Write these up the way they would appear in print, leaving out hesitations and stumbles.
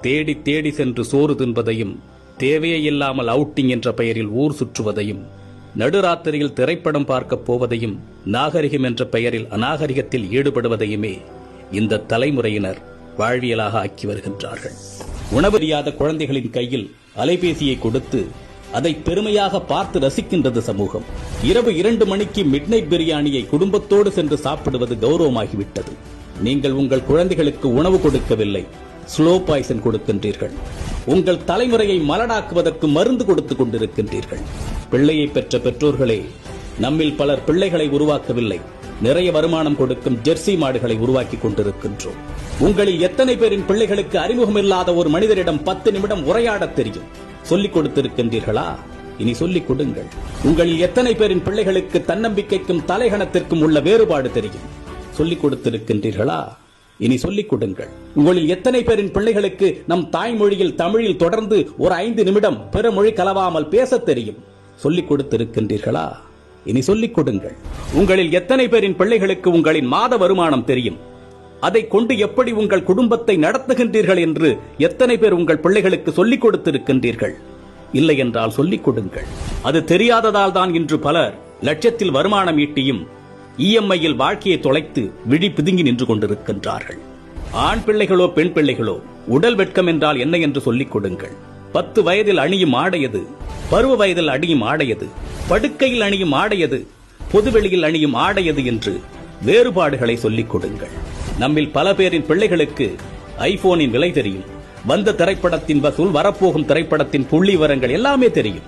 தேடி தேடி சென்று சோறு தின்பதையும், தேவையே இல்லாமல் அவுட்டிங் என்ற பெயரில் ஊர் சுற்றுவதையும், நடுராத்திரியில் திரைப்படம் பார்க்கப் போவதையும், நாகரிகம் என்ற பெயரில் அநாகரிகத்தில் ஈடுபடுவதையுமே இந்த தலைமுறையினர் வாழ்வியலாக ஆக்கி வருகின்றார்கள். உணவறியாத குழந்தைகளின் கையில் அலைபேசியை கொடுத்து அதை பெருமையாக பார்த்து ரசிக்கின்றது சமூகம். இரவு 2 மணிக்கு மிட்நைட் பிரியாணியை குடும்பத்தோடு சென்று சாப்பிடுவது கௌரவமாகிவிட்டது. நீங்கள் உங்கள் குழந்தைகளுக்கு உணவு கொடுக்கவில்லை, ஸ்லோ பாய்சன் கொடுக்கின்றீர்கள். உங்கள் தலைமுறையை மலடாக்குவதற்கு மருந்து கொடுத்துக் கொண்டிருக்கின்றீர்கள். பிள்ளையை பெற்ற பெற்றோர்களே, நம்மில் பலர் பிள்ளைகளை உருவாக்கவில்லை, நிறைய வருமானம் கொடுக்கும் ஜெர்சி மாடுகளை உருவாக்கி கொண்டிருக்கின்றோம். உங்களில் எத்தனை பேரின் பிள்ளைகளுக்கு அறிமுகமில்லாத ஒரு மனிதரிடம் 10 நிமிடம் உரையாடத் தெரியும்? சொல்லிக் கொடுத்திருக்கின்றீர்களா? இனி சொல்லிக் கொடுங்கள். உங்களில் எத்தனை பேரின் பிள்ளைகளுக்கு தன்னம்பிக்கைக்கும் தலைகணத்திற்கும் உள்ள வேறுபாடு தெரியும்? சொல்லிக் கொடுத்திருக்கின்றீர்களா? இனி சொல்லிக் கொடுங்கள். உங்களில் எத்தனை பேரின் பிள்ளைகளுக்கு நம் தாய்மொழியில் தமிழில் தொடர்ந்து ஒரு 5 நிமிடம் பிற மொழி கலவாமல் பேசத் தெரியும்? சொல்லிக் கொடுத்திருக்கின்றீர்களா? இனி சொல்லிக் கொடுங்கள். உங்களில் எத்தனை பேரின் பிள்ளைகளுக்கு உங்களின் மாத வருமானம் தெரியும்? அதை கொண்டு எப்படி உங்கள் குடும்பத்தை நடத்துகின்றீர்கள் என்று எத்தனை பேர் உங்கள் பிள்ளைகளுக்கு சொல்லிக் கொடுத்திருக்கின்றீர்கள்? இல்லை என்றால் சொல்லிக் கொடுங்கள். அது தெரியாததால் தான் இன்று பலர் லட்சத்தில் வருமானம் ஈட்டியும் இஎம்ஐயில் வாழ்க்கையை தொலைத்து விழி பிதுங்கி நின்று கொண்டிருக்கின்றார்கள். ஆண் பிள்ளைகளோ பெண் பிள்ளைகளோ, உடல் வெட்கம் என்றால் என்ன என்று சொல்லிக் கொடுங்கள். 10 வயதில் அணியும் ஆடையது, பருவ வயதில் அணியும் ஆடையது, படுக்கையில் அணியும் ஆடையது, பொதுவெளியில் அணியும் ஆடையது என்று வேறுபாடுகளை சொல்லிக் கொடுங்கள். நம்மில் பல பேரின் பிள்ளைகளுக்கு ஐபோனின் விலை தெரியும், வந்த திரைப்படத்தின் வசூல், வரப்போகும் திரைப்படத்தின் புள்ளி விவரங்கள் எல்லாமே தெரியும்.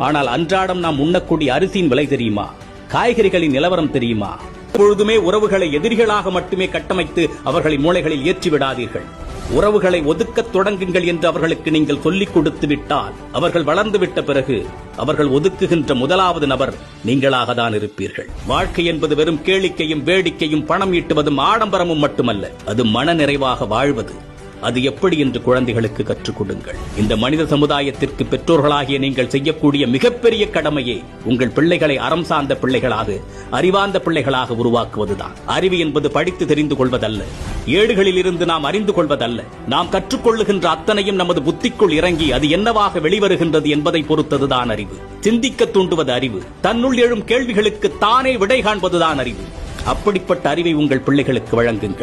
ஆனால் அன்றாடம் நாம் உண்ணக்கூடிய அரிசியின் விலை தெரியுமா? காய்கறிகளின் நிலவரம் தெரியுமா? எப்பொழுதுமே உறவுகளை எதிரிகளாக மட்டுமே கட்டமைத்து அவர்களின் மூளைகளில் ஏற்றிவிடாதீர்கள். உறவுகளை ஒதுக்கத் தொடங்குங்கள் என்று அவர்களுக்கு நீங்கள் சொல்லிக் கொடுத்து விட்டால், அவர்கள் வளர்ந்து விட்ட பிறகு அவர்கள் ஒதுக்குகின்ற முதலாவது நபர் நீங்களாக தான் இருப்பீர்கள். வாழ்க்கை என்பது வெறும் கேளிக்கையும் வேடிக்கையும் பணம் ஈட்டுவதும் ஆடம்பரமும் மட்டுமல்ல, அது மன நிறைவாக வாழ்வது. அது எப்படி என்று குழந்தைகளுக்கு கற்றுக் கொடுங்கள். இந்த மனித சமுதாயத்திற்கு பெற்றோர்களாகிய நீங்கள் செய்யக்கூடிய மிகப்பெரிய கடமையே உங்கள் பிள்ளைகளை அறம் சார்ந்த பிள்ளைகளாக, அறிவார்ந்த பிள்ளைகளாக உருவாக்குவதுதான். அறிவு என்பது படித்து தெரிந்து கொள்வதல்ல, ஏடுகளில் இருந்து நாம் அறிந்து கொள்வதல்ல. நாம் கற்றுக்கொள்ளுகின்ற அத்தனையும் நமது புத்திக்குள் இறங்கி அது என்னவாக வெளிவருகின்றது என்பதை பொறுத்ததுதான் அறிவு. சிந்திக்க தூண்டுவது அறிவு. தன்னுள் எழும் கேள்விகளுக்கு தானே விடை காண்பதுதான் அறிவு. அப்படிப்பட்ட அறிவை உங்கள் பிள்ளைகளுக்கு வழங்குங்கள்.